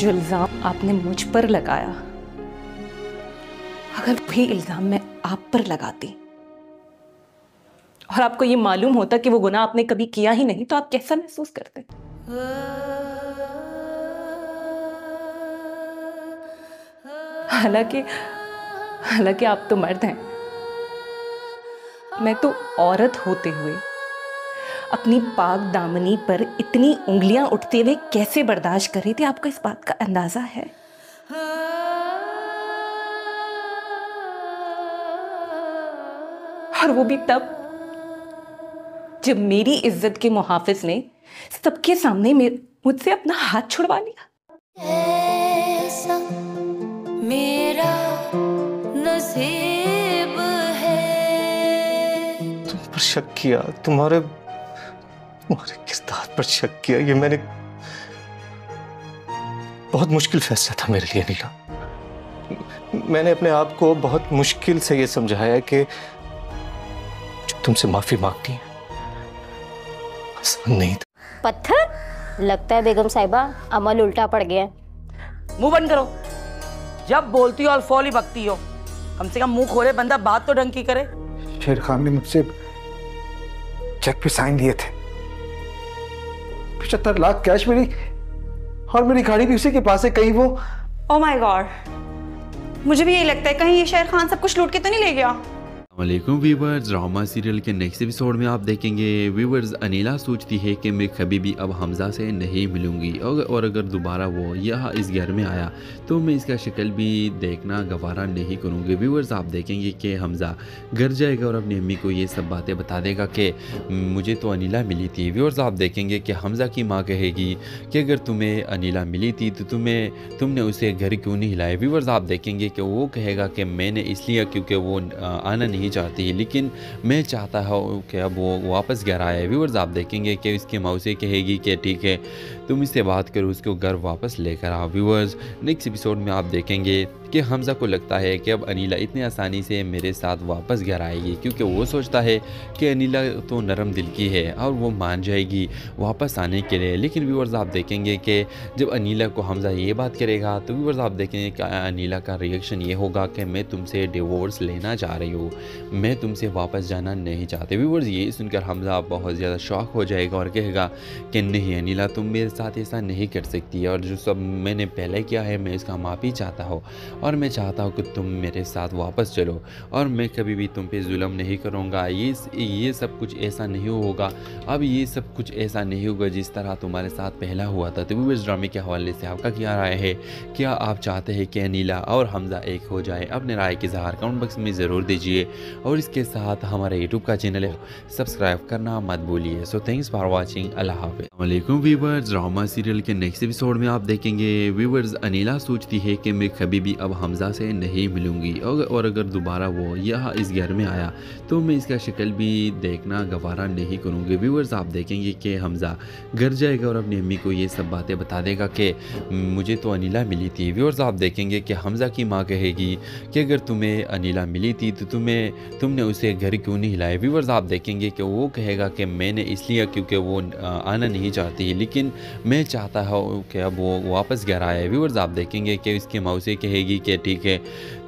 जो इल्ज़ाम आपने मुझ पर लगाया, अगर वही इल्ज़ाम मैं आप पर लगाती और आपको ये मालूम होता कि वो गुनाह आपने कभी किया ही नहीं, तो आप कैसा महसूस करते? हालांकि हालांकि आप तो मर्द हैं, मैं तो औरत होते हुए अपनी पाक दामनी पर इतनी उंगलियां उठते हुए कैसे बर्दाश्त कर रही थी, आपको इस बात का अंदाजा है? और वो भी तब जब मेरी इज्जत के मुहाफिज ने सबके सामने मुझसे अपना हाथ छुड़वा लिया। ऐसा मेरा नसीब है। तुम पर शक किया, तुम्हारे किरदार पर शक किया, ये मैंने बहुत मुश्किल फैसला था मेरे लिए नीला। मैंने अपने आप को बहुत मुश्किल से ये समझाया कि जो तुमसे माफी मांगती है आसान नहीं था। पत्थर लगता है बेगम साहिबा अमल उल्टा पड़ गया। मुंह बंद करो, जब बोलती हो अल्फौल ही बकती हो। कम से कम मुंह खोले बंदा बात तो ढंग की करे। शेर खान ने मुझसे चेक पे साइन लिए थे, 75 लाख कैश मेरी और मेरी गाड़ी भी उसी के पास है। कहीं वो ओह माय गॉड, मुझे भी यही लगता है कहीं ये शेर खान सब कुछ लूट के तो नहीं ले गया। वालेकुम व्यूवर्स, ड्रामा सीरियल के नेक्स्ट एपिसोड में आप देखेंगे व्यूवर्स अनीला सोचती है कि मैं कभी भी अब हमजा से नहीं मिलूंगी और अगर दोबारा वो यहाँ इस घर में आया तो मैं इसका शक्ल भी देखना गवारा नहीं करूँगी। व्यूवर्स आप देखेंगे कि हमजा घर जाएगा और अपनी अम्मी को ये सब बातें बता देगा कि मुझे तो अनीला मिली थी। व्यूवर्स आप देखेंगे कि हमजा की माँ कहेगी कि अगर तुम्हें अनीला मिली थी तो तुमने उसे घर क्यों नहीं हिलाया। व्यूवर्स आप देखेंगे कि वो कहेगा कि मैंने इसलिए क्योंकि वो आना नहीं चाहती, लेकिन मैं चाहता हूँ कि अब वो वापस घर आए। व्यूवर्स आप देखेंगे कि इसकी मौसी कहेगी कि ठीक है तुम इससे बात करो, उसको घर वापस लेकर आओ। व्यूवर्स नेक्स्ट एपिसोड में आप देखेंगे कि हमजा को लगता है कि अब अनीला इतनी आसानी से मेरे साथ वापस घर आएगी, क्योंकि वो सोचता है कि अनीला तो नरम दिल की है और वो मान जाएगी वापस आने के लिए। लेकिन व्यूवर्स आप देखेंगे कि जब अनीला को हमजा ये बात करेगा तो व्यूवर्स आप देखेंगे कि अनीला का रिएक्शन ये होगा कि मैं तुमसे डिवोर्स लेना चाह रही हूँ, मैं तुमसे वापस जाना नहीं चाहते। व्यूवर्स ये सुनकर हमजा बहुत ज़्यादा शॉक हो जाएगा और कहेगा कि नहीं अनीला तुम मेरे साथ ऐसा नहीं कर सकती, और जो सब मैंने पहले किया है मैं इसका माफ़ी चाहता हूँ और मैं चाहता हूँ कि तुम मेरे साथ वापस चलो और मैं कभी भी तुम पे जुल्म नहीं करूँगा। ये सब कुछ ऐसा नहीं होगा, अब ये सब कुछ ऐसा नहीं होगा जिस तरह तुम्हारे साथ पहला हुआ था। तो व्यूवर्स ड्रामे के हवाले से आपका क्या राय है? क्या आप चाहते हैं कि अनीला और हमजा एक हो जाए? अपने राय की इज़हार कमेंट बॉक्स में ज़रूर दीजिए और इसके साथ हमारे यूट्यूब का चैनल है सब्सक्राइब करना मत भूलिए। सो थैंक्स फॉर वॉचिंग, अल्लाह हाफ़िज़। वालेकुम व्यूवर्स, ड्रामा सीरियल के नेक्स्ट एपिसोड में आप देखेंगे व्यूवर्स अनीला सोचती है कि मैं कभी भी अब हमजा से नहीं मिलूंगी और अगर दोबारा वो यहाँ इस घर में आया तो मैं इसका शक्ल भी देखना गवारा नहीं करूँगी। व्यूवर्स आप देखेंगे कि हमजा घर जाएगा और अपनी अम्मी को ये सब बातें बता देगा कि मुझे तो अनीला मिली थी। व्यूवर्स आप देखेंगे कि हमजा की माँ कहेगी कि अगर तुम्हें अनीला मिली थी तो तुमने उसे घर क्यों नहीं हिलाया। व्यूवर्स आप देखेंगे कि वो कहेगा कि मैंने इसलिए क्योंकि वो आना नहीं चाहती, लेकिन मैं चाहता हूँ कि अब वो वापस घर आए। व्यूवर्स आप देखेंगे कि इसकी मौसी कहेगी कि ठीक है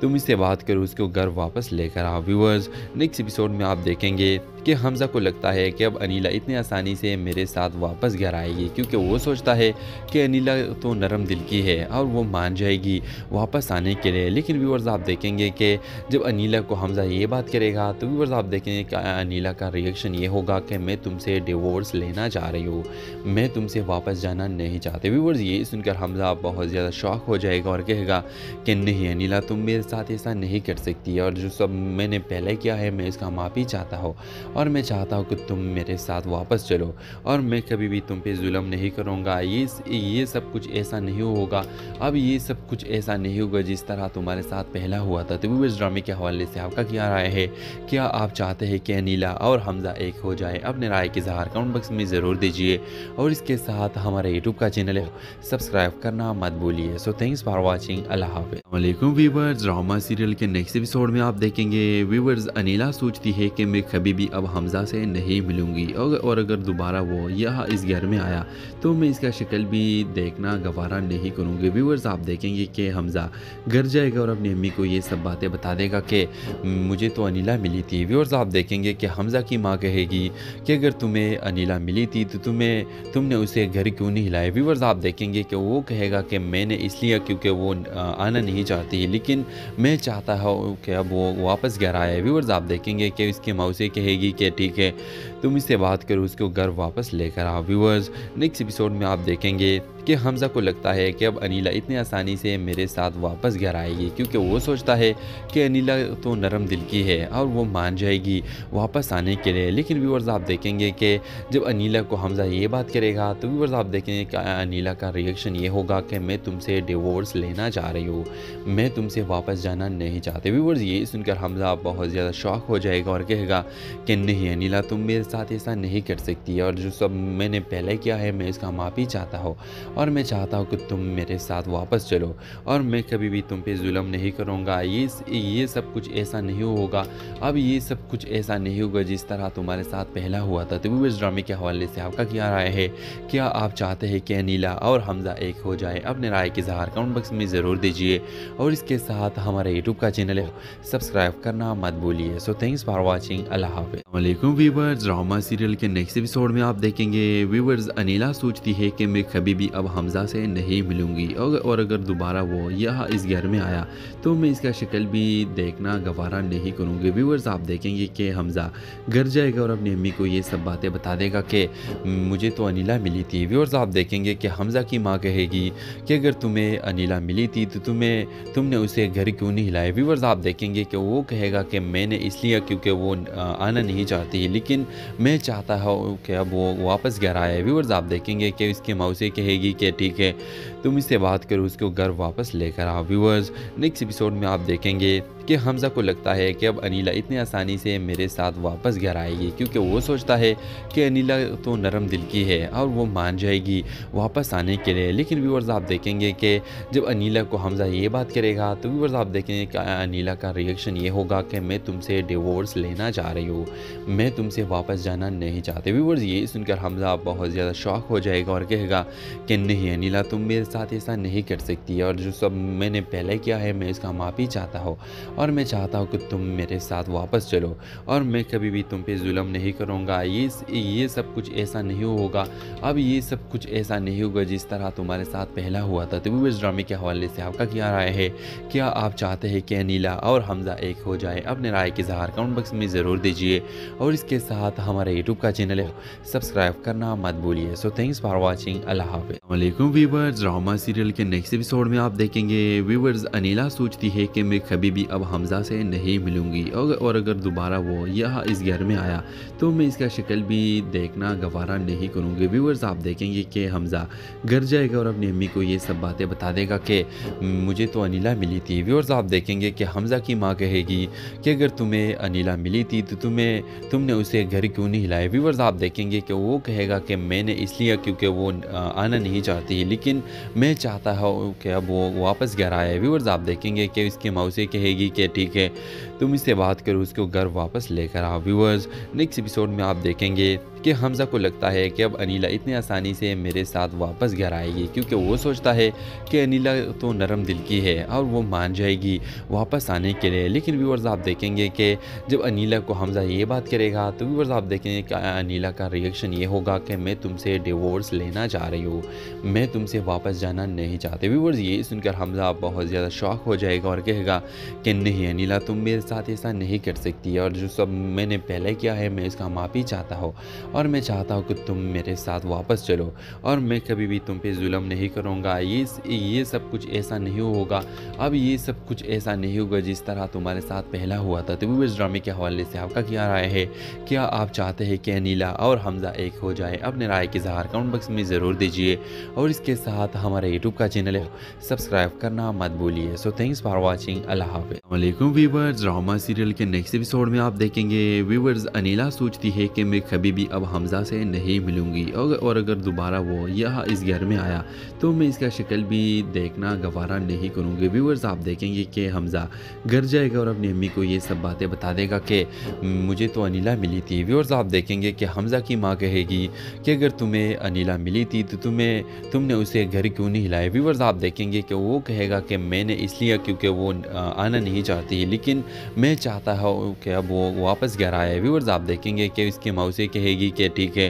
तुम इससे बात करो, उसको घर वापस लेकर आओ। व्यूवर्स नेक्स्ट एपिसोड में आप देखेंगे कि हमजा को लगता है कि अब अनीला इतनी आसानी से मेरे साथ वापस घर आएगी, क्योंकि वो सोचता है कि अनीला तो नरम दिल की है और वो मान जाएगी वापस आने के लिए। लेकिन व्यूवर्स आप देखेंगे कि जब अनीला को हमजा ये बात करेगा तो व्यूवर्स आप देखेंगे कि अनीला का रिएक्शन ये होगा कि मैं तुमसे डिवोर्स लेना चाह रही हूँ, मैं तुमसे वापस जाना नहीं चाहते। व्यूवर्स ये सुनकर हमजा बहुत ज़्यादा शॉक हो जाएगा और कहेगा कि नहीं अनीला तुम मेरे साथ ऐसा नहीं कर सकती, और जो सब मैंने पहले किया है मैं इसका माफ़ी चाहता हूँ और मैं चाहता हूँ कि तुम मेरे साथ वापस चलो और मैं कभी भी तुम पे जुल्म नहीं करूँगा। ये सब कुछ ऐसा नहीं होगा, अब ये सब कुछ ऐसा नहीं होगा जिस तरह तुम्हारे साथ पहला हुआ था। तो व्यूवर्स ड्रामे के हवाले से आपका क्या राय है? क्या आप चाहते हैं कि अनीला और हमजा एक हो जाए? अपने राय की इज़हार कमेंट बॉक्स में ज़रूर दीजिए और इसके साथ हमारे यूट्यूब का चैनल है सब्सक्राइब करना मत भूलिए। सो थैंक्स फॉर वॉचिंग, अल्लाह हाफ़िज़। वालेकुम व्यूवर्स, ड्रामा सीरियल के नेक्स्ट एपिसोड में आप देखेंगे व्यूवर्स अनीला सोचती है कि मैं कभी भी अब हमज़ा से नहीं मिलूँगी और अगर दोबारा वो यहाँ इस घर में आया तो मैं इसका शक्ल भी देखना गवारा नहीं करूँगी। व्यूअर्स आप देखेंगे कि हमज़ा घर जाएगा और अपनी अम्मी को ये सब बातें बता देगा कि मुझे तो अनिला मिली थी। व्यूअर्स आप देखेंगे कि हमज़ा की माँ कहेगी कि अगर तुम्हें अनिला मिली थी तो तुमने उसे घर क्यों नहीं हिलाया। व्यूअर्स आप देखेंगे कि वो कहेगा कि मैंने इसलिए क्योंकि वो आना नहीं चाहती, लेकिन मैं चाहता हूँ कि अब वो वापस घर आए। व्यूअर्स आप देखेंगे कि उसकी माँ उसे कहेगी कि ठीक है तुम इससे बात करो, उसको घर वापस लेकर आओ। व्यूअर्स नेक्स्ट एपिसोड में आप देखेंगे कि हमज़ा को लगता है कि अब अनिला इतनी आसानी से मेरे साथ वापस घर आएगी, क्योंकि वो सोचता है कि अनिला तो नरम दिल की है और वो मान जाएगी वापस आने के लिए। लेकिन व्यूअर्स आप देखेंगे कि जब अनिला को हमज़ा ये बात करेगा तो व्यूअर्स आप देखेंगे कि अनिला का रिएक्शन ये होगा कि मैं तुमसे डिवोर्स लेना चाह रही हूँ, मैं तुमसे वापस जाना नहीं चाहती। व्यूअर्स ये सुनकर हमज़ा बहुत ज़्यादा शॉक हो जाएगा और कहेगा कि नहीं अनिला तुम मेरे साथ ऐसा नहीं कर सकती, और जो सब मैंने पहले किया है मैं इसका माफ़ी चाहता हूँ और मैं चाहता हूँ कि तुम मेरे साथ वापस चलो और मैं कभी भी तुम पे जुल्म नहीं करूँगा। ये सब कुछ ऐसा नहीं होगा, अब ये सब कुछ ऐसा नहीं होगा जिस तरह तुम्हारे साथ पहला हुआ था। तो व्यूअर्स ड्रामे के हवाले से आपका क्या राय है? क्या आप चाहते हैं कि अनिला और हमज़ा एक हो जाए? अपने राय के इज़हार कमेंट बॉक्स में ज़रूर दीजिए और इसके साथ हमारे यूट्यूब का चैनल है सब्सक्राइब करना मत भूलिए। So thanks for watching. अल्लाह हाफ़िज़। वालेकुम व्यूअर्स, ड्रामा सीरियल के नेक्स्ट एपिसोड में आप देखेंगे व्यूअर्स अनिला सोचती है कि मैं कभी भी अब हमज़ा से नहीं मिलूंगी और अगर दोबारा वो यहाँ इस घर में आया तो मैं इसका शक्ल भी देखना गवारा नहीं करूँगी। व्यूअर्स आप देखेंगे कि हमज़ा घर जाएगा और अपनी अम्मी को ये सब बातें बता देगा कि मुझे तो अनिला मिली थी। व्यूअर्स आप देखेंगे कि हमज़ा की माँ कहेगी कि अगर तुम्हें अनिला मिली थी तो तुमने उसे घर क्यों नहीं हिलाया। व्यूअर्स आप देखेंगे कि वो कहेगा कि मैंने इसलिए क्योंकि वो आना नहीं चाहती, लेकिन मैं चाहता हूँ कि अब वो वापस घर आए। व्यूअर्स आप देखेंगे कि उसकी माँ उसे कहेगी कि ठीक है तुम इससे बात करो, उसको घर वापस लेकर आओ। व्यूअर्स नेक्स्ट एपिसोड में आप देखेंगे कि हमज़ा को लगता है कि अब अनिला इतनी आसानी से मेरे साथ वापस घर आएगी, क्योंकि वो सोचता है कि अनिला तो नरम दिल की है और वो मान जाएगी वापस आने के लिए। लेकिन व्यूअर्स आप देखेंगे कि जब अनिला को हमज़ा ये बात करेगा तो व्यूअर्स आप देखेंगे कि अनिला का रिएक्शन ये होगा कि मैं तुमसे डिवोर्स लेना चाह रही हूँ, मैं तुमसे वापस जाना नहीं चाहती। व्यूअर्स ये सुनकर हमज़ा बहुत ज़्यादा शॉक हो जाएगा और कहेगा कि नहीं अनिला तुम मेरे साथ ऐसा नहीं कर सकती, और जो सब मैंने पहले किया है मैं इसका माफ़ी चाहता हूँ और मैं चाहता हूँ कि तुम मेरे साथ वापस चलो और मैं कभी भी तुम पे जुल्म नहीं करूँगा। ये सब कुछ ऐसा नहीं होगा, अब ये सब कुछ ऐसा नहीं होगा जिस तरह तुम्हारे साथ पहला हुआ था। तो व्यूअर्स ड्रामे के हवाले से आपका क्या राय है? क्या आप चाहते हैं कि अनिला और हमज़ा एक हो जाए? अपने राय के इज़हार कमेंट बॉक्स में ज़रूर दीजिए और इसके साथ हमारे यूट्यूब का चैनल है सब्सक्राइब करना मत भूलिए। So thanks for watching. अल्लाह हाफ़िज़। वालेकुम व्यूअर्स, ड्रामा सीरियल के नेक्स्ट एपिसोड में आप देखेंगे व्यूअर्स अनिला सोचती है कि मैं कभी भी अब हमज़ा से नहीं मिलूंगी और अगर दोबारा वो यहाँ इस घर में आया तो मैं इसका शक्ल भी देखना गवारा नहीं करूँगी। व्यूअर्स आप देखेंगे कि हमज़ा घर जाएगा और अपनी अम्मी को ये सब बातें बता देगा कि मुझे तो अनिला मिली थी। व्यूअर्स आप देखेंगे कि हमज़ा की माँ कहेगी कि अगर तुम्हें अनिला मिली थी तो तुमने उसे घर क्यों नहीं हिलाया। व्यूअर्स आप देखेंगे कि वो कहेगा कि मैंने इसलिए क्योंकि वो आना नहीं चाहती, लेकिन मैं चाहता हूँ कि अब वो वापस घर आए। व्यूअर्स आप देखेंगे कि उसकी माँ उसे कहेगी कि ठीक है तुम इससे बात करो, उसको घर वापस लेकर आओ। व्यूअर्स नेक्स्ट एपिसोड में आप देखेंगे कि हमज़ा को लगता है कि अब अनिला इतनी आसानी से मेरे साथ वापस घर आएगी, क्योंकि वो सोचता है कि अनिला तो नरम दिल की है और वो मान जाएगी वापस आने के लिए। लेकिन व्यूअर्स आप देखेंगे कि जब अनिला को हमज़ा ये बात करेगा तो व्यूअर्स आप देखेंगे कि अनिला का रिएक्शन ये होगा कि मैं तुमसे डिवोर्स लेना चाह रही हूँ, मैं तुमसे वापस जाना नहीं चाहती। व्यूअर्स ये सुनकर हमज़ा बहुत ज़्यादा शॉक हो जाएगा और कहेगा कि नहीं अनिला तुम मेरे साथ ऐसा नहीं कर सकती, और जो सब मैंने पहले किया है मैं इसका माफ़ी चाहता हूँ और मैं चाहता हूँ कि तुम मेरे साथ वापस चलो और मैं कभी भी तुम पे जुल्म नहीं करूँगा। ये सब कुछ ऐसा नहीं होगा, अब ये सब कुछ ऐसा नहीं होगा जिस तरह तुम्हारे साथ पहला हुआ था। तो व्यूअर्स ड्रामे के हवाले से आपका क्या राय है? क्या आप चाहते हैं कि अनिला और हमज़ा एक हो जाए? अपने राय के इज़हार कमेंट बॉक्स में ज़रूर दीजिए और इसके साथ हमारे यूट्यूब का चैनल है सब्सक्राइब करना मत भूलिए। So thanks for watching. अल्लाह हाफ़िज़। वालेकुम व्यूअर्स, ड्रामा सीरियल के नेक्स्ट एपिसोड में आप देखेंगे व्यूअर्स अनिला सोचती है कि मैं कभी भी अब हमज़ा से नहीं मिलूँगी और अगर दोबारा वो यहाँ इस घर में आया तो मैं इसका शक्ल भी देखना गवारा नहीं करूँगी। व्यूअर्स, आप देखेंगे कि हमज़ा घर जाएगा और अपनी अम्मी को ये सब बातें बता देगा कि मुझे तो अनिला मिली थी। व्यूअर्स, आप देखेंगे कि हमज़ा की माँ कहेगी कि अगर तुम्हें अनिला मिली थी तो तुमने उसे घर क्यों नहीं हिलाया। व्यूअर्स, आप देखेंगे कि वो कहेगा कि मैंने इसलिए क्योंकि वो आना नहीं चाहती, लेकिन मैं चाहता हूँ कि अब वो वापस घर आए। व्यूअर्स, आप देखेंगे कि इसकी माँ उसे कहेगी कि ठीक है,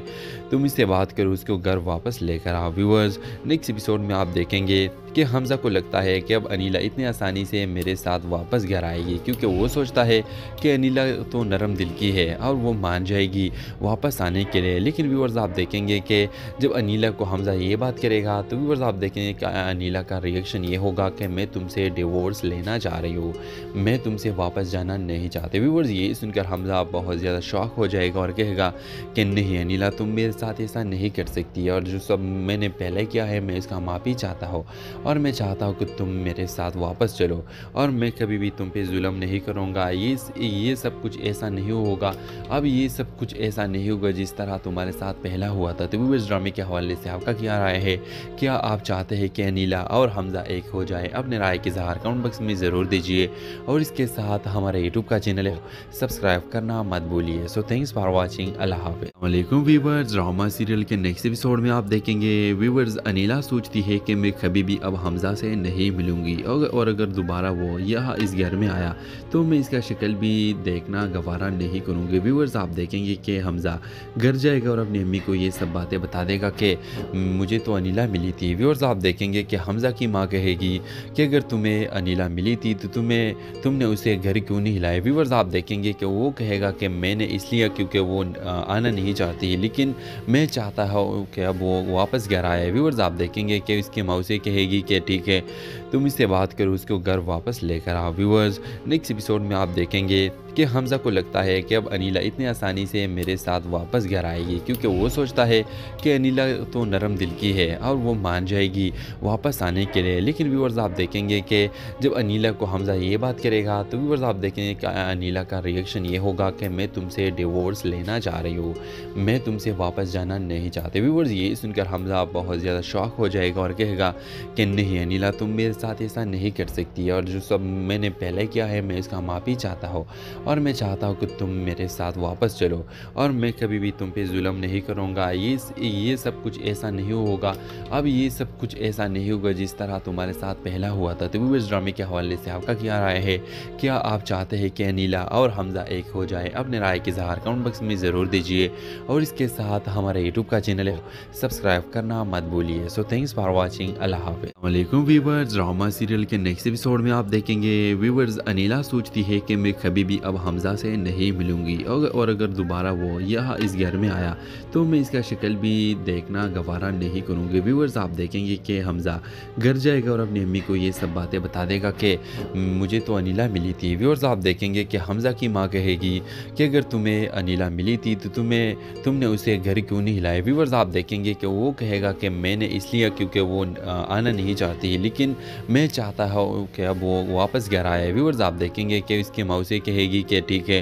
तुम इससे बात करो, उसको घर वापस लेकर आओ। व्यूअर्स, नेक्स्ट एपिसोड में आप देखेंगे कि हमज़ा को लगता है कि अब अनिला इतनी आसानी से मेरे साथ वापस घर आएगी, क्योंकि वो सोचता है कि अनिला तो नरम दिल की है और वो मान जाएगी वापस आने के लिए। लेकिन व्यूअर्स, आप देखेंगे कि जब अनिला को हमज़ा ये बात करेगा तो व्यूअर्स, आप देखेंगे कि अनिला का रिएक्शन ये होगा कि मैं तुमसे डिवोर्स लेना चाह रही हूँ, मैं तुमसे वापस जाना नहीं चाहती। व्यूअर्स, ये सुनकर हमज़ा बहुत ज़्यादा शॉक हो जाएगा और कहेगा कि नहीं अनिला, तुम मेरे साथ ऐसा नहीं कर सकती, और जो सब मैंने पहले किया है मैं इसका माफ़ी चाहता हूँ और मैं चाहता हूँ कि तुम मेरे साथ वापस चलो और मैं कभी भी तुम पे जुल्म नहीं करूँगा। ये सब कुछ ऐसा नहीं होगा, अब ये सब कुछ ऐसा नहीं होगा जिस तरह तुम्हारे साथ पहला हुआ था। तो इस ड्रामे के हवाले से आपका क्या राय है? क्या आप चाहते हैं कि अनिला और हमज़ा एक हो जाए? अपने राय की इज़हार कमेंट बॉक्स में ज़रूर दीजिए और इसके साथ हमारे यूट्यूब का चैनल है सब्सक्राइब करना मत भूलिए। So thanks for watching. अल्लाह हाफ़िज़। वालेकुम व्यूअर्स, ड्रामा सीरियल के नेक्स्ट एपिसोड में आप देखेंगे व्यूअर्स, अनिला सोचती है कि मैं कभी भी अब हमज़ा से नहीं मिलूंगी और अगर दोबारा वो यहाँ इस घर में आया तो मैं इसका शक्ल भी देखना गवारा नहीं करूँगी। व्यूअर्स, आप देखेंगे कि हमज़ा घर जाएगा और अपनी अम्मी को ये सब बातें बता देगा कि मुझे तो अनिला मिली थी। व्यूअर्स, आप देखेंगे कि हमज़ा की माँ कहेगी कि अगर तुम्हें अनिला मिली थी तो तुमने उसे घर क्यों नहीं हिलाया। व्यूअर्स, आप देखेंगे कि वो कहेगा कि मैंने इसलिए क्योंकि वो आना नहीं चाहती, लेकिन मैं चाहता हूँ कि अब वो वापस घर आए। व्यूअर्स, आप देखेंगे कि उसकी माँ उसे कहेगी कि ठीक है, तुम इससे बात करो, उसको घर वापस लेकर आओ। व्यूअर्स, नेक्स्ट एपिसोड में आप देखेंगे कि हमज़ा को लगता है कि अब अनिला इतनी आसानी से मेरे साथ वापस घर आएगी, क्योंकि वो सोचता है कि अनिला तो नरम दिल की है और वो मान जाएगी वापस आने के लिए। लेकिन व्यूअर्स, आप देखेंगे कि जब अनिला को हमज़ा ये बात करेगा तो व्यूअर्स, आप देखेंगे कि अनिला का रिएक्शन ये होगा कि मैं तुमसे डिवोर्स लेना चाह रही हूँ, मैं तुमसे वापस जाना नहीं चाहती। व्यूअर्स, ये सुनकर हमज़ा बहुत ज़्यादा शॉक हो जाएगा और कहेगा कि नहीं अनिला, तुम मेरे साथ ऐसा नहीं कर सकती, और जो सब मैंने पहले किया है मैं इसका माफ़ी चाहता हूँ और मैं चाहता हूँ कि तुम मेरे साथ वापस चलो और मैं कभी भी तुम पे जुल्म नहीं करूँगा। ये सब कुछ ऐसा नहीं होगा, अब ये सब कुछ ऐसा नहीं होगा जिस तरह तुम्हारे साथ पहला हुआ था। तो इस ड्रामे के हवाले से आपका क्या राय है? क्या आप चाहते हैं कि अनिला और हमज़ा एक हो जाए? अपने राय की इज़हार कमेंट बॉक्स में ज़रूर दीजिए और इसके साथ हमारे यूट्यूब का चैनल है सब्सक्राइब करना मत भूलिए। So thanks for watching. अल्लाह हाफ़िज़। वालेकुम व्यूअर्स, ड्रामा सीरियल के नेक्स्ट एपिसोड में आप देखेंगे व्यूअर्स, अनिला सोचती है कि मैं कभी भी अब हमज़ा से नहीं मिलूंगी और अगर दोबारा वो यहाँ इस घर में आया तो मैं इसका शक्ल भी देखना गवारा नहीं करूँगी। व्यूअर्स, आप देखेंगे कि हमज़ा घर जाएगा और अपनी अम्मी को ये सब बातें बता देगा कि मुझे तो अनिला मिली थी। व्यूअर्स, आप देखेंगे कि हमज़ा की माँ कहेगी कि अगर तुम्हें अनिला मिली थी तो तुमने उसे घर क्यों नहीं हिलाया। व्यूअर्स, आप देखेंगे कि वो कहेगा कि मैंने इसलिए क्योंकि वो आना नहीं चाहती, लेकिन मैं चाहता हूँ कि अब वो वापस घर आए। व्यूअर्स, आप देखेंगे कि उसकी माँ उसे कहेगी कि ठीक है,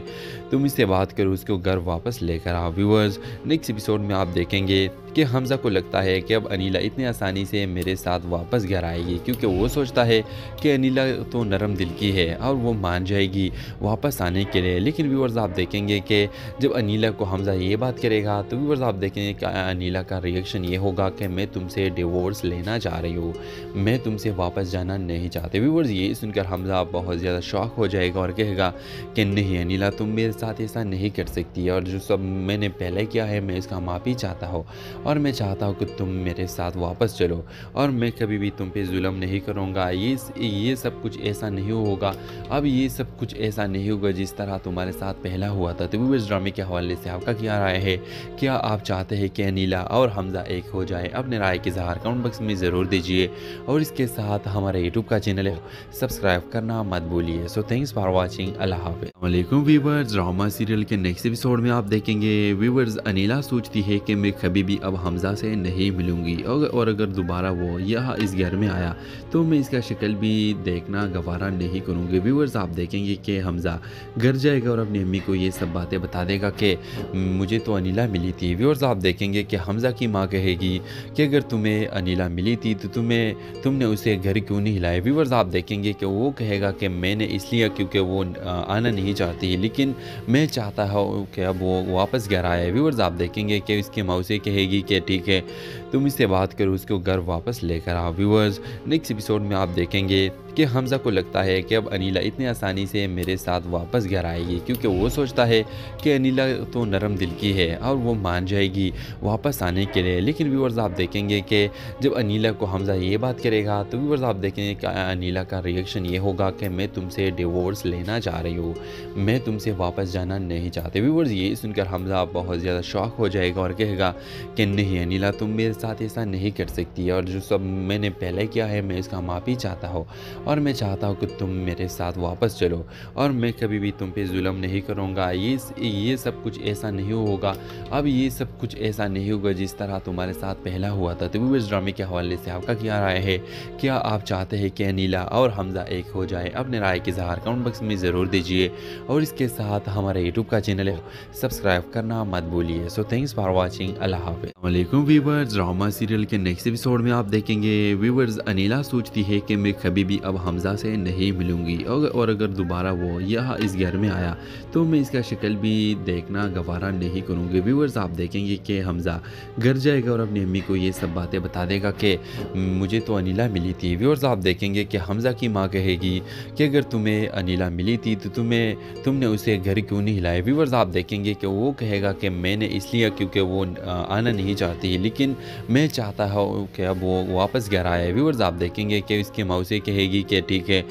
तुम इससे बात करो, उसको घर वापस लेकर आओ। व्यूअर्स, नेक्स्ट एपिसोड में आप देखेंगे कि हमज़ा को लगता है कि अब अनिला इतनी आसानी से मेरे साथ वापस घर आएगी, क्योंकि वो सोचता है कि अनिला तो नरम दिल की है और वो मान जाएगी वापस आने के लिए। लेकिन व्यूअर्स, आप देखेंगे कि जब अनिला को हमज़ा ये बात करेगा तो व्यूअर्स, आप देखेंगे कि अनिला का रिएक्शन ये होगा कि मैं तुमसे डिवोर्स लेना चाह रही हूँ, मैं तुमसे वापस जाना नहीं चाहती। व्यूअर्स, ये सुनकर हमज़ा बहुत ज़्यादा शॉक हो जाएगा और कहेगा कि नहीं अनिला, तुम मेरे साथ ऐसा नहीं कर सकती, और जो सब मैंने पहले किया है मैं इसका माफ़ी चाहता हूँ और मैं चाहता हूँ कि तुम मेरे साथ वापस चलो और मैं कभी भी तुम पे जुल्म नहीं करूँगा। ये सब कुछ ऐसा नहीं होगा, अब ये सब कुछ ऐसा नहीं होगा जिस तरह तुम्हारे साथ पहला हुआ था। तो इस ड्रामे के हवाले से आपका क्या राय है? क्या आप चाहते हैं कि अनिला और हमज़ा एक हो जाए? अपने राय की इज़हार कमेंट बॉक्स में ज़रूर दीजिए और इसके साथ हमारे यूट्यूब का चैनल है सब्सक्राइब करना मत भूलिए। So thanks for watching. अल्लाह हाफ़िज़। वालेकुम व्यूअर्स, ड्रामा सीरियल के नेक्स्ट एपिसोड में आप देखेंगे व्यूअर्स, अनिला सोचती है कि मैं कभी भी अब अब हमज़ा से नहीं मिलूँगी और अगर दोबारा वो यहाँ इस घर में आया तो मैं इसका शक्ल भी देखना गवारा नहीं करूँगी। व्यूअर्स आप देखेंगे कि हमज़ा घर जाएगा और अपनी अम्मी को ये सब बातें बता देगा कि मुझे तो अनिला मिली थी। व्यूअर्स आप देखेंगे कि हमज़ा की माँ कहेगी कि अगर तुम्हें अनिला मिली थी तो तुमने उसे घर क्यों नहीं हिलाया। व्यूअर्स आप देखेंगे कि वो कहेगा कि मैंने इसलिए क्योंकि वो आना नहीं चाहती, लेकिन मैं चाहता हूँ कि अब वो वापस घर आए। व्यूअर्स आप देखेंगे कि उसकी माँ उसे कहेगी कि ठीक है तुम इससे बात करो, उसको घर वापस लेकर आओ। व्यूअर्स नेक्स्ट एपिसोड में आप देखेंगे कि हमज़ा को लगता है कि अब अनिला इतनी आसानी से मेरे साथ वापस घर आएगी, क्योंकि वो सोचता है कि अनिला तो नरम दिल की है और वो मान जाएगी वापस आने के लिए। लेकिन व्यूअर्स आप देखेंगे कि जब अनिला को हमज़ा ये बात करेगा तो व्यूअर्स आप देखेंगे कि अनिला का रिएक्शन ये होगा कि मैं तुमसे डिवोर्स लेना चाह रही हूँ, मैं तुमसे वापस जाना नहीं चाहते। व्यूअर्स ये सुनकर हमज़ा बहुत ज़्यादा शॉक हो जाएगा और कहेगा कि नहीं अनिला तुम मेरे साथ ऐसा नहीं कर सकती, और जो सब मैंने पहले किया है मैं इसका माफ़ी चाहता हूँ और मैं चाहता हूँ कि तुम मेरे साथ वापस चलो और मैं कभी भी तुम पे जुल्म नहीं करूँगा। ये सब कुछ ऐसा नहीं होगा, अब ये सब कुछ ऐसा नहीं होगा जिस तरह तुम्हारे साथ पहला हुआ था। तो व्यूअर्स ड्रामे के हवाले से आपका क्या राय है? क्या आप चाहते हैं कि अनिला और हमज़ा एक हो जाए? अपने राय के इज़हार कमेंट बॉक्स में ज़रूर दीजिए और इसके साथ हमारे यूट्यूब का चैनल है सब्सक्राइब करना मत भूलिए। So thanks for watching. अल्लाह हाफ़िज़। वालेकुम व्यूअर्स, ड्रामा सीरियल के नेक्स्ट एपिसोड में आप देखेंगे व्यूअर्स अनिला सोचती है कि मैं कभी भी अब हमज़ा से नहीं मिलूँगी और अगर दोबारा वो यहाँ इस घर में आया तो मैं इसका शक्ल भी देखना गवारा नहीं करूँगी। व्यूअर्स आप देखेंगे कि हमज़ा घर जाएगा और अपनी अम्मी को ये सब बातें बता देगा कि मुझे तो अनिला मिली थी। व्यूअर्स आप देखेंगे कि हमज़ा की माँ कहेगी कि अगर तुम्हें अनिला मिली थी तो तुमने उसे घर क्यों नहीं हिलाया। व्यूअर्स आप देखेंगे कि वो कहेगा कि मैंने इसलिए क्योंकि वो आना नहीं चाहती, लेकिन मैं चाहता हूँ कि अब वो वापस घर आए। व्यूअर्स आप देखेंगे कि उसकी माँ उसे कहेगी कि ठीक है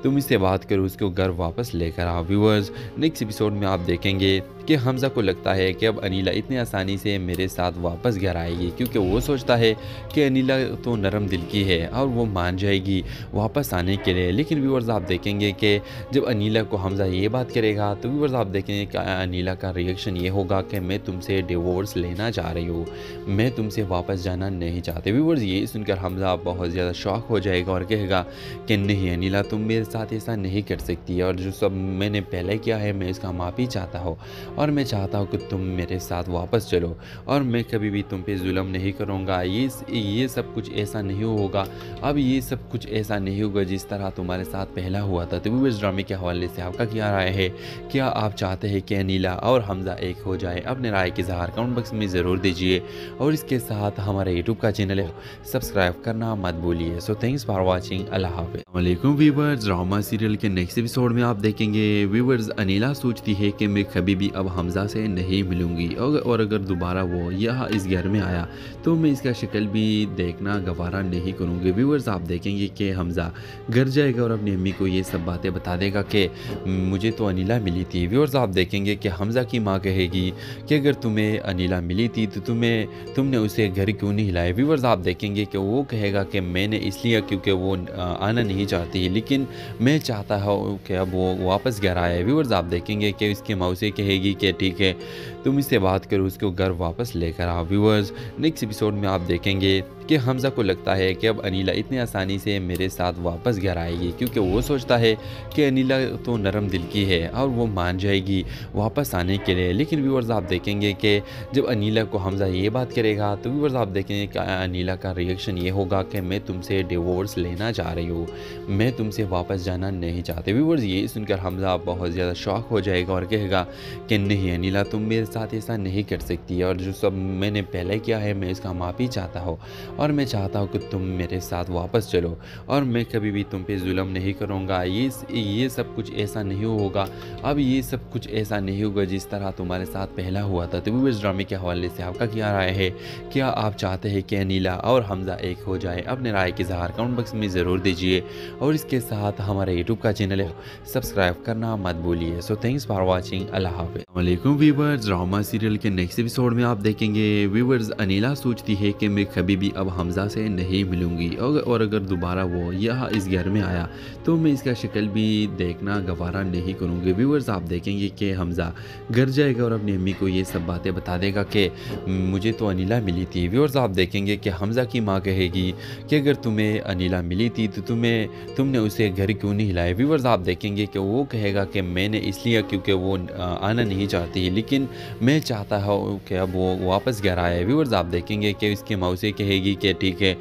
तुम इससे बात करो, उसको घर वापस लेकर आओ। व्यूअर्स नेक्स्ट एपिसोड में आप देखेंगे कि हमज़ा को लगता है कि अब अनिला इतनी आसानी से मेरे साथ वापस घर आएगी, क्योंकि वो सोचता है कि अनिला तो नरम दिल की है और वो मान जाएगी वापस आने के लिए। लेकिन व्यूअर्स आप देखेंगे कि जब अनिला को हमज़ा ये बात करेगा तो व्यूअर्स आप देखेंगे कि अनिला का रिएक्शन ये होगा कि मैं तुमसे डिवोर्स लेना चाह रही हूँ, मैं तुमसे वापस जाना नहीं चाहते। व्यूअर्स ये सुनकर हमज़ा बहुत ज़्यादा शॉक हो जाएगा और कहेगा कि नहीं अनिला तुम मेरे साथ ऐसा नहीं कर सकती, और जो सब मैंने पहले किया है मैं इसका माफ़ी चाहता हूँ और मैं चाहता हूँ कि तुम मेरे साथ वापस चलो और मैं कभी भी तुम पे जुल्म नहीं करूँगा। ये सब कुछ ऐसा नहीं होगा, अब ये सब कुछ ऐसा नहीं होगा जिस तरह तुम्हारे साथ पहला हुआ था। तो व्यूअर्स ड्रामे के हवाले से आपका क्या राय है? क्या आप चाहते हैं कि अनिला और हमज़ा एक हो जाए? अपने राय के इज़हार कमेंट बॉक्स में ज़रूर दीजिए और इसके साथ हमारे यूट्यूब का चैनल है सब्सक्राइब करना मत भूलिए। So thanks for watching. अल्लाह हाफ़िज़। वालेकुम व्यूअर्स, ड्रामा सीरियल के नेक्स्ट एपिसोड में आप देखेंगे व्यूअर्स अनिला सोचती है कि मैं कभी भी अब हमज़ा से नहीं मिलूँगी और अगर दोबारा वो यहाँ इस घर में आया तो मैं इसका शक्ल भी देखना गवारा नहीं करूँगी। व्यूअर्स आप देखेंगे कि हमज़ा घर जाएगा और अपनी अम्मी को ये सब बातें बता देगा कि मुझे तो अनिला मिली थी। व्यूअर्स आप देखेंगे कि हमज़ा की माँ कहेगी कि अगर तुम्हें अनिला मिली थी तो तुमने उसे घर क्यों नहीं हिलाया। व्यूअर्स आप देखेंगे कि वो कहेगा कि मैंने इसलिए क्योंकि वो आना नहीं चाहती, लेकिन मैं चाहता हूँ कि अब वो वापस घर आए। व्यूअर्स आप देखेंगे कि उसकी माँ उसे कहेगी कि ठीक है तुम इससे बात करो, उसको घर वापस लेकर आओ। व्यूअर्स नेक्स्ट एपिसोड में आप देखेंगे कि हमज़ा को लगता है कि अब अनिला इतनी आसानी से मेरे साथ वापस घर आएगी, क्योंकि वो सोचता है कि अनिला तो नरम दिल की है और वो मान जाएगी वापस आने के लिए। लेकिन व्यूअर्स आप देखेंगे कि जब अनिला को हमज़ा ये बात करेगा तो व्यूअर्स आप देखेंगे कि अनिला का रिएक्शन ये होगा कि मैं तुमसे डिवोर्स लेना चाह रही हूँ, मैं तुमसे वापस जाना नहीं चाहते। व्यूअर्स ये सुनकर हमज़ा बहुत ज़्यादा शॉक हो जाएगा और कहेगा कि नहीं अनिला तुम मेरे साथ ऐसा नहीं कर सकती, और जो सब मैंने पहले किया है मैं इसका माफ़ी चाहता हूँ और मैं चाहता हूँ कि तुम मेरे साथ वापस चलो और मैं कभी भी तुम पे जुल्म नहीं करूँगा। ये सब कुछ ऐसा नहीं होगा, अब ये सब कुछ ऐसा नहीं होगा जिस तरह तुम्हारे साथ पहला हुआ था। तो व्यूअर्स ड्रामे के हवाले से आपका क्या राय है? क्या आप चाहते हैं कि अनिला और हमज़ा एक हो जाए? अपने राय के इज़हार कमेंट बॉक्स में ज़रूर दीजिए और इसके साथ हमारे यूट्यूब का चैनल है सब्सक्राइब करना मत भूलिए। So thanks for watching. अल्लाह हाफ़िज़। वालेकुम व्यूअर्स, ड्रामा सीरियल के नेक्स्ट एपिसोड में आप देखेंगे व्यूअर्स अनिला सोचती है कि मैं कभी भी अब अब हमज़ा से नहीं मिलूँगी और अगर दोबारा वो यहाँ इस घर में आया तो मैं इसका शक्ल भी देखना गवारा नहीं करूँगी। व्यूअर्स आप देखेंगे कि हमज़ा घर जाएगा और अपनी अम्मी को ये सब बातें बता देगा कि मुझे तो अनिला मिली थी। व्यूअर्स आप देखेंगे कि हमज़ा की माँ कहेगी कि अगर तुम्हें अनिला मिली थी तो तुमने उसे घर क्यों नहीं हिलाया। व्यूअर्स आप देखेंगे कि वो कहेगा कि मैंने इसलिए क्योंकि वो आना नहीं चाहती, लेकिन मैं चाहता हूँ कि अब वो वापस घर आए। व्यूअर्स आप देखेंगे कि इसकी मौसी कहेगी कि ठीक है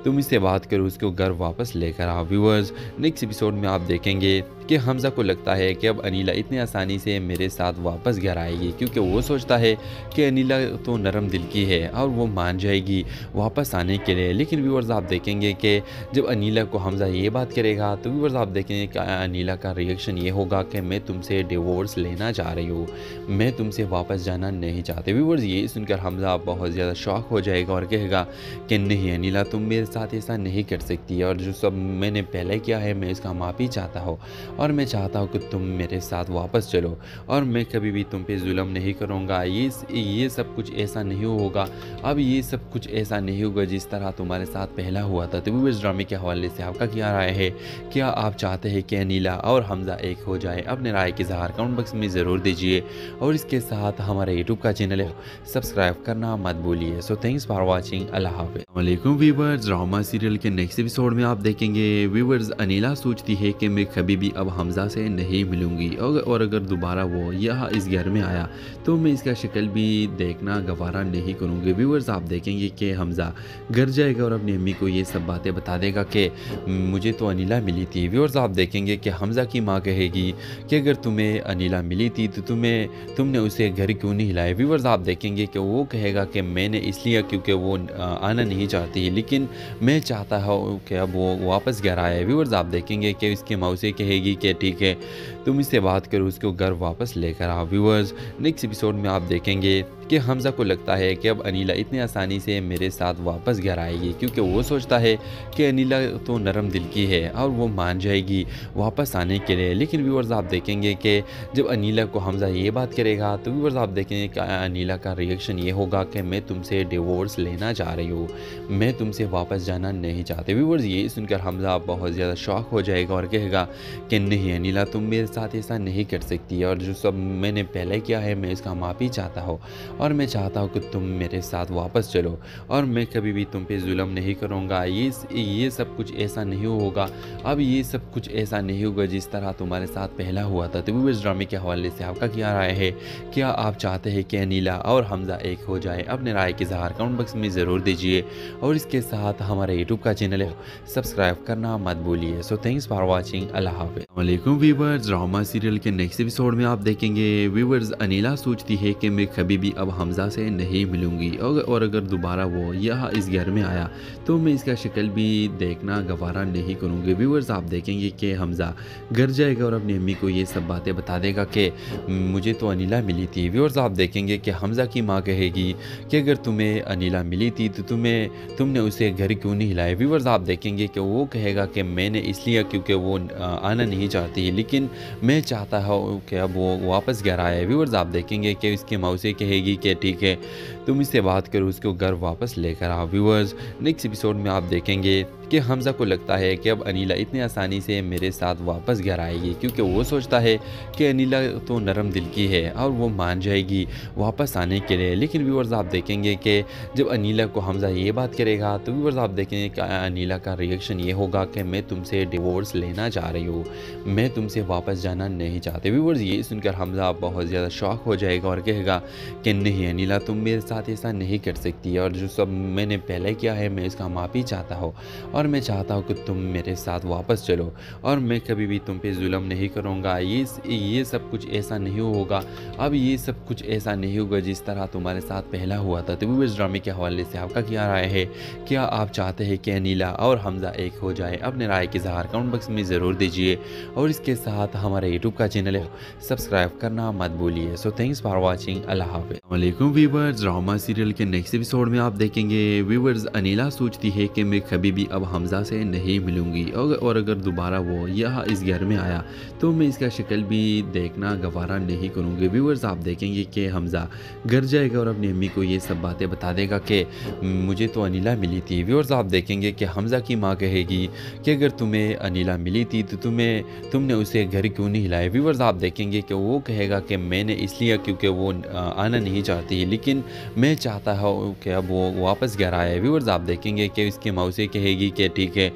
तुम इससे बात करो, उसको घर वापस लेकर आओ। व्यूअर्स नेक्स्ट एपिसोड में आप देखेंगे कि हमज़ा को लगता है कि अब अनिला इतनी आसानी से मेरे साथ वापस घर आएगी, क्योंकि वो सोचता है कि अनिला तो नरम दिल की है और वो मान जाएगी वापस आने के लिए। लेकिन व्यूअर्स आप देखेंगे कि जब अनिला को हमज़ा ये बात करेगा तो व्यूअर्स आप देखेंगे कि अनिला का रिएक्शन ये होगा कि मैं तुमसे डिवोर्स लेना चाह रही हूँ, मैं तुमसे वापस जाना नहीं चाहते। व्यूअर्स ये सुनकर हमज़ा बहुत ज़्यादा शॉक हो जाएगा और कहेगा कि नहीं अनिला तुम मेरे साथ ऐसा नहीं कर सकती, और जो सब मैंने पहले किया है मैं इसका माफ़ी चाहता हूँ और मैं चाहता हूँ कि तुम मेरे साथ वापस चलो और मैं कभी भी तुम पे जुल्म नहीं करूँगा। ये सब कुछ ऐसा नहीं होगा, अब ये सब कुछ ऐसा नहीं होगा जिस तरह तुम्हारे साथ पहला हुआ था। तो इस ड्रामे के हवाले से आपका क्या राय है? क्या आप चाहते हैं कि अनिला और हमज़ा एक हो जाए? अपने राय के इज़हार कमेंट बॉक्स में ज़रूर दीजिए और इसके साथ हमारे यूट्यूब का चैनल है सब्सक्राइब करना मत भूलिए। So thanks for watching. अल्लाह हाफ़िज़। वालेकुम व्यूअर्स, ड्रामा सीरियल के नेक्स्ट एपिसोड में आप देखेंगे व्यूअर्स अनिला सोचती है कि मैं कभी भी अब हमज़ा से नहीं मिलूँगी और अगर दोबारा वो यहाँ इस घर में आया तो मैं इसका शक्ल भी देखना गवारा नहीं करूँगी। व्यूअर्स आप देखेंगे कि हमज़ा घर जाएगा और अपनी अम्मी को ये सब बातें बता देगा कि मुझे तो अनिला मिली थी। व्यूअर्स आप देखेंगे कि हमज़ा की माँ कहेगी कि अगर तुम्हें अनिला मिली थी तो तुमने उसे घर क्यों नहीं हिलाया। व्यूअर्स आप देखेंगे कि वो कहेगा कि मैंने इसलिए क्योंकि वो आना नहीं चाहती, लेकिन मैं चाहता हूँ कि अब वो वापस घर आए। व्यूअर्स आप देखेंगे कि इसकी मौसी कहेगी कि ठीक है तुम इससे बात करो, उसको घर वापस लेकर आओ। व्यूअर्स नेक्स्ट एपिसोड में आप देखेंगे कि हमज़ा को लगता है कि अब अनिला इतनी आसानी से मेरे साथ वापस घर आएगी, क्योंकि वो सोचता है कि अनिला तो नरम दिल की है और वो मान जाएगी वापस आने के लिए। लेकिन व्यूअर्स आप देखेंगे कि जब अनिला को हमज़ा ये बात करेगा तो व्यूअर्स आप देखेंगे कि अनिला का रिएक्शन ये होगा कि मैं तुमसे डिवोर्स लेना चाह रही हूँ, मैं तुमसे वापस जाना नहीं चाहते। व्यूअर्स ये सुनकर हमज़ा बहुत ज़्यादा शॉक हो जाएगा और कहेगा कि नहीं अनिला तुम मेरे साथ ऐसा नहीं कर सकती, और जो सब मैंने पहले किया है मैं इसका माफ़ी चाहता हूँ और मैं चाहता हूँ कि तुम मेरे साथ वापस चलो और मैं कभी भी तुम पे जुल्म नहीं करूँगा। ये सब कुछ ऐसा नहीं होगा, अब ये सब कुछ ऐसा नहीं होगा जिस तरह तुम्हारे साथ पहला हुआ था। तो इस ड्रामे के हवाले से आपका क्या राय है? क्या आप चाहते हैं कि अनिला और हमज़ा एक हो जाए? अपने राय के इज़हार कमेंट बॉक्स में ज़रूर दीजिए और इसके साथ हमारे यूट्यूब का चैनल है सब्सक्राइब करना मत भूलिए। So thanks for watching. अल्लाह हाफ़िज़। वालेकुम व्यूअर्स, ड्रामा सीरियल के नेक्स्ट एपिसोड में आप देखेंगे व्यूअर्स अनिला सोचती है कि मैं कभी भी अब हमज़ा से नहीं मिलूँगी और अगर दोबारा वो यहाँ इस घर में आया तो मैं इसका शक्ल भी देखना गवारा नहीं करूँगी। व्यूअर्स आप देखेंगे कि हमज़ा घर जाएगा और अपनी अम्मी को ये सब बातें बता देगा कि मुझे तो अनिला मिली थी। व्यूअर्स आप देखेंगे कि हमज़ा की माँ कहेगी कि अगर तुम्हें अनिला मिली थी तो तुमने उसे घर क्यों नहीं हिलाया। व्यूअर्स आप देखेंगे कि वो कहेगा कि मैंने इसलिए क्योंकि वो आना नहीं चाहती, लेकिन मैं चाहता हूँ कि अब वो वापस घर आए। व्यूअर्स आप देखेंगे कि इसकी मौसी कहेगी कि ठीक है तुम इससे बात करो, उसको घर वापस लेकर आओ। व्यूअर्स नेक्स्ट एपिसोड में आप देखेंगे कि हमज़ा को लगता है कि अब अनिला इतनी आसानी से मेरे साथ वापस घर आएगी, क्योंकि वो सोचता है कि अनिला तो नरम दिल की है और वो मान जाएगी वापस आने के लिए। लेकिन व्यूअर्स आप देखेंगे कि जब अनिला को हमज़ा ये बात करेगा तो व्यूअर्स आप देखेंगे कि अनिला का रिएक्शन ये होगा कि मैं तुमसे डिवोर्स लेना चाह रही हूँ, मैं तुमसे वापस जाना नहीं चाहते। व्यूअर्स ये सुनकर हमज़ा बहुत ज़्यादा शॉक हो जाएगा और कहेगा कि नहीं अनिला तुम मेरे साथ ऐसा नहीं कर सकती, और जो सब मैंने पहले किया है मैं इसका माफ़ी चाहता हूँ और मैं चाहता हूँ कि तुम मेरे साथ वापस चलो और मैं कभी भी तुम पे जुल्म नहीं करूँगा। ये सब कुछ ऐसा नहीं होगा, अब ये सब कुछ ऐसा नहीं होगा जिस तरह तुम्हारे साथ पहला हुआ था। तो इस ड्रामे के हवाले से आपका क्या राय है? क्या आप चाहते हैं कि अनिला और हमज़ा एक हो जाए? अपने राय के इज़हार कमेंट बॉक्स में ज़रूर दीजिए और इसके साथ हमारे यूट्यूब का चैनल है सब्सक्राइब करना मत भूलिए। So thanks for watching. अल्लाह हाफ़िज़। वालेकुम व्यूअर्स, ड्रामा सीरियल के नेक्स्ट एपिसोड में आप देखेंगे व्यूवर्स अनीला सोचती है कि मैं कभी भी अब हमज़ा से नहीं मिलूंगी और अगर दोबारा वो यहाँ इस घर में आया तो मैं इसका शक्ल भी देखना गवारा नहीं करूँगी। व्यूवर्स आप देखेंगे कि हमज़ा घर जाएगा और अपनी अम्मी को ये सब बातें बता देगा कि मुझे तो अनीला मिली थी। व्यूवर्स आप देखेंगे कि हमज़ा की माँ कहेगी कि अगर तुम्हें अनीला मिली थी तो तुमने उसे घर क्यों नहीं हिलाया। व्यूवर्स आप देखेंगे कि वो कहेगा कि मैंने इसलिए क्योंकि वो आना नहीं चाहती, लेकिन मैं चाहता हूँ कि अब वो वापस घर आए। व्यूवर्स आप देखेंगे कि उसकी मौसी कहेगी कि ठीक है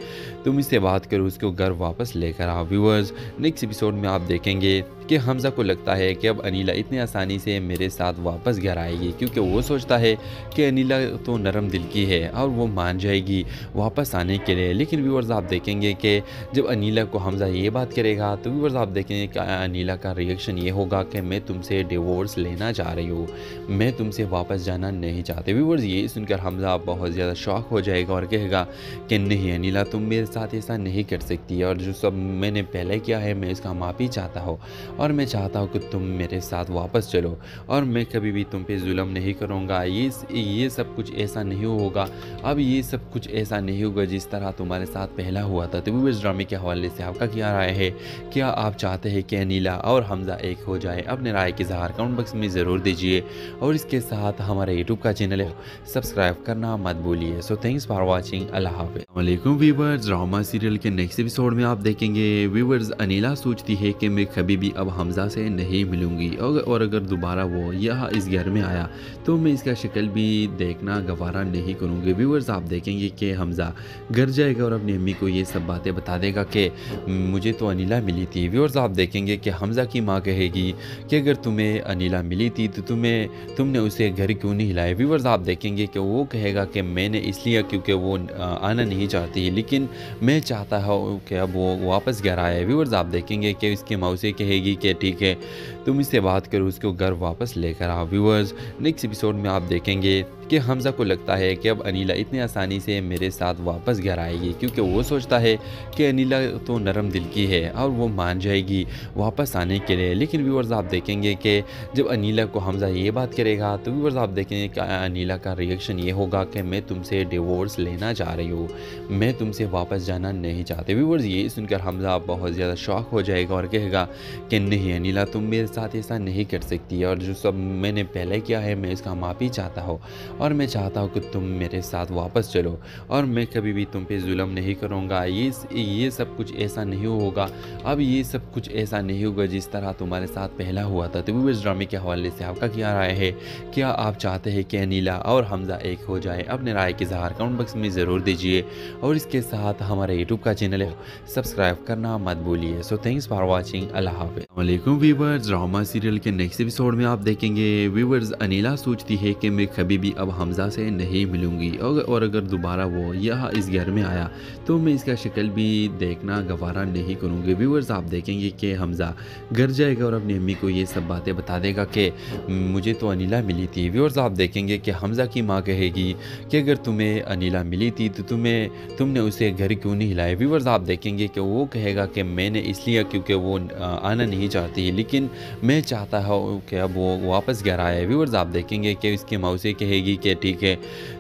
तुम इससे बात करो, उसको घर वापस लेकर आओ। व्यूवर्स नेक्स्ट एपिसोड में आप देखेंगे कि हमज़ा को लगता है कि अब अनीला इतनी आसानी से मेरे साथ वापस घर आएगी, क्योंकि वो सोचता है कि अनीला तो नरम दिल की है और वो मान जाएगी वापस आने के लिए। लेकिन व्यूवर्स आप देखेंगे कि जब अनीला को हमज़ा ये बात करेगा तो व्यूवर्स आप देखेंगे कि अनीला का रिएक्शन ये होगा कि मैं तुमसे डिवोर्स लेना चाह रही हूँ, मैं तुमसे वापस जाना नहीं चाहते। व्यूवर्स ये सुनकर हमज़ा बहुत ज़्यादा शॉक हो जाएगा और कहेगा कि नहीं अनीला तुम मेरे साथ ऐसा नहीं कर सकती, और जो सब मैंने पहले किया है मैं इसका माफ़ी चाहता हूँ और मैं चाहता हूँ कि तुम मेरे साथ वापस चलो और मैं कभी भी तुम पे जुल्म नहीं करूँगा। ये सब कुछ ऐसा नहीं होगा, अब ये सब कुछ ऐसा नहीं होगा जिस तरह तुम्हारे साथ पहला हुआ था। तो व्यूवर्स ड्रामे के हवाले से आपका क्या राय है? क्या आप चाहते हैं कि अनीला और हमज़ा एक हो जाए? अपने राय के इज़हार कमेंट बॉक्स में ज़रूर दीजिए और इसके साथ हमारे यूट्यूब का चैनल है सब्सक्राइब करना मत भूलिए। So thanks for watching. अल्लाह हाफ़िज़। वालेकुम व्यूवर्स, ड्रामा सीरियल के नेक्स्ट एपिसोड में आप देखेंगे व्यूवर्स अनीला सोचती है कि मैं कभी भी अब हमज़ा से नहीं मिलूंगी और अगर दोबारा वो यहाँ इस घर में आया तो मैं इसका शक्ल भी देखना गवारा नहीं करूँगी। व्यूवर्स आप देखेंगे कि हमज़ा घर जाएगा और अपनी अम्मी को ये सब बातें बता देगा कि मुझे तो अनीला मिली थी। व्यूवर्स आप देखेंगे कि हमज़ा की माँ कहेगी कि अगर तुम्हें अनीला मिली थी तो तुमने उसे घर क्यों नहीं हिलाया। व्यूवर्स आप देखेंगे कि वो कहेगा कि मैंने इसलिए क्योंकि वो आना नहीं चाहती, लेकिन मैं चाहता हूँ कि अब वो वापस घर आए। व्यूवर्स आप देखेंगे कि उसकी मौसी कहेगी कि ठीक है तुम इससे बात करो, उसको घर वापस लेकर आओ। व्यूवर्स नेक्स्ट एपिसोड में आप देखेंगे कि हमज़ा को लगता है कि अब अनीला इतनी आसानी से मेरे साथ वापस घर आएगी, क्योंकि वो सोचता है कि अनीला तो नरम दिल की है और वो मान जाएगी वापस आने के लिए। लेकिन व्यूवर्स आप देखेंगे कि जब अनीला को हमज़ा ये बात करेगा तो व्यूवर्स आप देखेंगे कि अनीला का रिएक्शन ये होगा कि मैं तुमसे डिवोर्स लेना चाह रही हूँ, मैं तुमसे वापस जाना नहीं चाहते। व्यूवर्स ये सुनकर हमज़ा बहुत ज़्यादा शॉक हो जाएगा और कहेगा कि नहीं अनीला तुम मेरे साथ ऐसा नहीं कर सकती, और जो सब मैंने पहले किया है मैं इसका माफ़ी चाहता हूँ और मैं चाहता हूँ कि तुम मेरे साथ वापस चलो और मैं कभी भी तुम पे जुल्म नहीं करूँगा। ये सब कुछ ऐसा नहीं होगा, अब ये सब कुछ ऐसा नहीं होगा जिस तरह तुम्हारे साथ पहला हुआ था। तो व्यूवर्स ड्रामे के हवाले से आपका क्या राय है? क्या आप चाहते हैं कि अनीला और हमज़ा एक हो जाए? अपने राय के इज़हार कमेंट बॉक्स में ज़रूर दीजिए और इसके साथ हमारे यूट्यूब का चैनल है सब्सक्राइब करना मत भूलिए। So thanks for watching. अल्लाह हाफ़िज़। वालेकुम व्यूवर्स, ड्रामा सीरियल के नेक्स्ट एपिसोड में आप देखेंगे व्यूवर्स अनीला सोचती है कि मैं कभी भी अब हमज़ा से नहीं मिलूंगी और अगर दोबारा वो यहाँ इस घर में आया तो मैं इसका शक्ल भी देखना गवारा नहीं करूँगी। व्यूवर्स आप देखेंगे कि हमज़ा घर जाएगा और अपनी अम्मी को ये सब बातें बता देगा कि मुझे तो अनीला मिली थी। व्यूवर्स आप देखेंगे कि हमज़ा की माँ कहेगी कि अगर तुम्हें अनीला मिली थी तो तुमने उसे घर क्यों नहीं हिलाया। व्यूवर्स आप देखेंगे कि वो कहेगा कि मैंने इसलिए क्योंकि वो आना नहीं चाहती, लेकिन मैं चाहता हूँ कि अब वो वापस घर आए। व्यूवर्स आप देखेंगे कि उसकी मौसी कहेगी कि ठीक है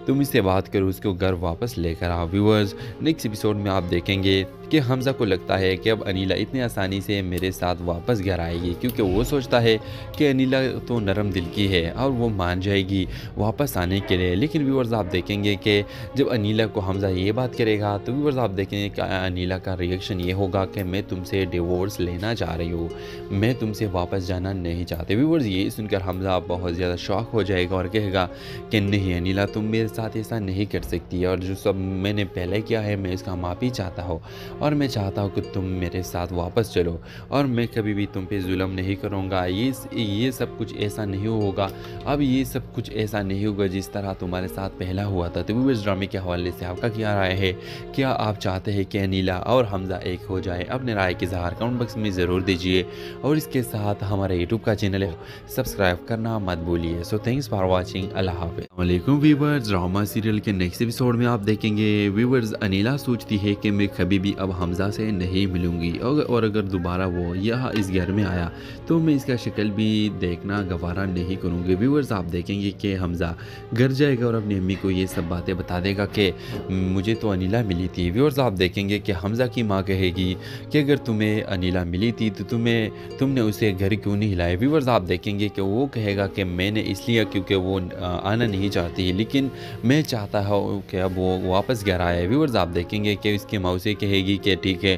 तुम इससे बात करो, उसको घर वापस लेकर आओ। व्यूवर्स नेक्स्ट एपिसोड में आप देखेंगे कि हमज़ा को लगता है कि अब अनीला इतनी आसानी से मेरे साथ वापस घर आएगी, क्योंकि वो सोचता है कि अनीला तो नरम दिल की है और वो मान जाएगी वापस आने के लिए। लेकिन व्यूवर्स आप देखेंगे कि जब अनीला को हमज़ा ये बात करेगा तो व्यूवर्स आप देखेंगे कि अनीला का रिएक्शन ये होगा कि मैं तुमसे डिवोर्स लेना चाह रही हूँ, मैं तुमसे वापस जाना नहीं चाहते। व्यूवर्स ये सुनकर हमज़ा बहुत ज़्यादा शॉक हो जाएगा और कहेगा कि नहीं अनीला तुम मेरे साथ ऐसा नहीं कर सकती, और जो सब मैंने पहले किया है मैं इसका माफ़ी चाहता हूँ और मैं चाहता हूँ कि तुम मेरे साथ वापस चलो और मैं कभी भी तुम पे जुल्म नहीं करूँगा। ये सब कुछ ऐसा नहीं होगा, अब ये सब कुछ ऐसा नहीं होगा जिस तरह तुम्हारे साथ पहला हुआ था। तो व्यूवर्स ड्रामे के हवाले से आपका क्या राय है? क्या आप चाहते हैं कि अनीला और हमज़ा एक हो जाए? अपने राय के इज़हार कमेंट बॉक्स में ज़रूर दीजिए और इसके साथ हमारे यूट्यूब का चैनल है सब्सक्राइब करना मत भूलिए। So thanks for watching. अल्लाह हाफ़िज़। वालेकुम व्यूवर्स, ड्रामा सीरियल के नेक्स्ट एपिसोड में आप देखेंगे व्यूवर्स अनीला सोचती है कि मैं कभी भी अब अब हमज़ा से नहीं मिलूँगी और अगर दोबारा वो यहाँ इस घर में आया तो मैं इसका शक्ल भी देखना गवारा नहीं करूँगी। व्यूअर्स आप देखेंगे कि हमज़ा घर जाएगा और अपनी अम्मी को ये सब बातें बता देगा कि मुझे तो अनिला मिली थी। व्यूअर्स आप देखेंगे कि हमज़ा की माँ कहेगी कि अगर तुम्हें अनिला मिली थी तो तुमने उसे घर क्यों नहीं हिलाया। व्यूअर्स आप देखेंगे कि वो कहेगा कि मैंने इसलिए क्योंकि वो आना नहीं चाहती, लेकिन मैं चाहता हूँ कि अब वो वापस घर आए। व्यूअर्स आप देखेंगे कि इसकी मौसी कहेगी कि ठीक है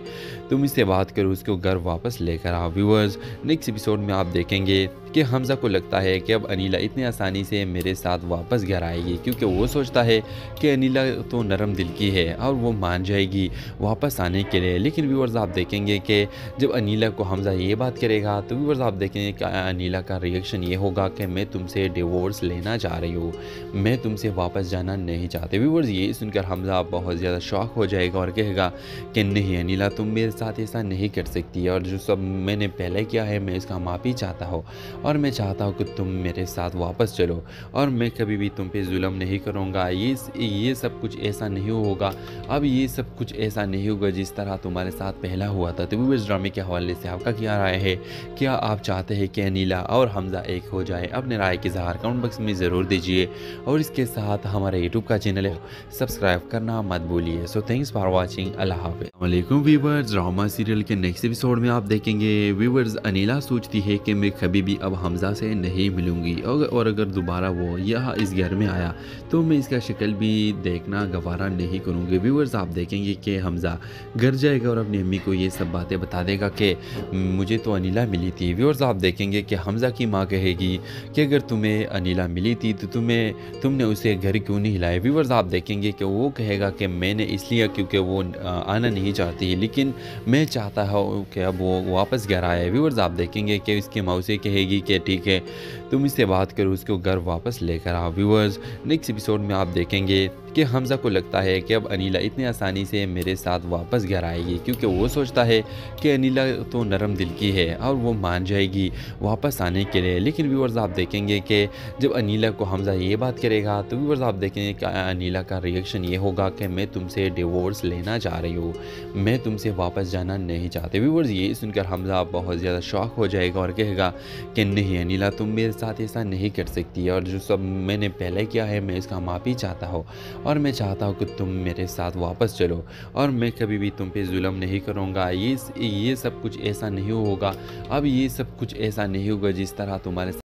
तुम इससे बात करो, उसको घर वापस लेकर आओ। व्यूअर्स नेक्स्ट एपिसोड में आप देखेंगे कि हमज़ा को लगता है कि अब अनिला इतनी आसानी से मेरे साथ वापस घर आएगी, क्योंकि वो सोचता है कि अनिला तो नरम दिल की है और वो मान जाएगी वापस आने के लिए। लेकिन व्यूअर्स आप देखेंगे कि जब अनिला को हमज़ा ये बात करेगा तो व्यूअर्स आप देखेंगे कि अनिला का रिएक्शन ये होगा कि मैं तुमसे डिवोर्स लेना चाह रही हूँ, मैं तुमसे वापस जाना नहीं चाहते। व्यूअर्स ये सुनकर हमज़ा बहुत ज़्यादा शॉक हो जाएगा और कहेगा कि नहीं अनिला तुम मेरे साथ ऐसा नहीं कर सकती, और जो सब मैंने पहले किया है मैं इसका माफ़ी चाहता हूँ और मैं चाहता हूँ कि तुम मेरे साथ वापस चलो और मैं कभी भी तुम पे जुल्म नहीं करूँगा। ये सब कुछ ऐसा नहीं होगा, अब ये सब कुछ ऐसा नहीं होगा जिस तरह तुम्हारे साथ पहला हुआ था। तो इस ड्रामे के हवाले से आपका क्या राय है? क्या आप चाहते हैं कि अनिला और हमज़ा एक हो जाए? अपने राय के इज़हार कमेंट बॉक्स में ज़रूर दीजिए और इसके साथ हमारा यूट्यूब का चैनल है सब्सक्राइब करना मत भूलिए। So thanks for watching. अल्लाह हाफ़िज़। वालेकुम व्यूअर्स, ड्रामा सीरियल के नेक्स्ट एपिसोड में आप देखेंगे व्यूअर्स अनिला सोचती है कि मैं कभी भी अब हमज़ा से नहीं मिलूँगी और अगर दोबारा वो यहाँ इस घर में आया तो मैं इसका शक्ल भी देखना गवारा नहीं करूँगी। व्यूअर्स आप देखेंगे कि हमज़ा घर जाएगा और अपनी अम्मी को ये सब बातें बता देगा कि मुझे तो अनिला मिली थी। व्यूअर्स आप देखेंगे कि हमज़ा की माँ कहेगी कि अगर तुम्हें अनिला मिली थी तो तुमने उसे घर क्यों नहीं हिलाया। व्यूअर्स आप देखेंगे कि वो कहेगा कि मैंने इसलिए क्योंकि वो आना नहीं चाहती, लेकिन मैं चाहता हूँ कि अब वो वापस घर आए। व्यूअर्स आप देखेंगे कि इसकी मौसी कहेगी कि ठीक है तुम इससे बात करो, उसको घर वापस लेकर आओ। व्यूअर्स नेक्स्ट एपिसोड में आप देखेंगे कि हमज़ा को लगता है कि अब अनिला इतनी आसानी से मेरे साथ वापस घर आएगी, क्योंकि वो सोचता है कि अनिला तो नरम दिल की है और वो मान जाएगी वापस आने के लिए। लेकिन व्यूअर्स आप देखेंगे कि जब अनिला को हमज़ा ये बात करेगा तो व्यूअर्स आप देखेंगे कि अनिला का रिएक्शन ये होगा कि मैं तुमसे डिवोर्स लेना चाह रही हूँ, मैं तुमसे वापस जाना नहीं चाहते। व्यूअर्स ये सुनकर हमज़ा बहुत ज़्यादा शॉक हो जाएगा और कहेगा कि नहीं अनिला तुम मेरे साथ ऐसा नहीं कर सकती, और जो सब मैंने पहले किया है मैं इसका माफ़ी चाहता हूँ और मैं चाहता हूँ कि तुम मेरे साथ वापस चलो और मैं कभी भी तुम पे जुल्म नहीं करूँगा। ये सब कुछ ऐसा नहीं होगा, अब ये सब कुछ ऐसा नहीं होगा जिस तरह तुम्हारे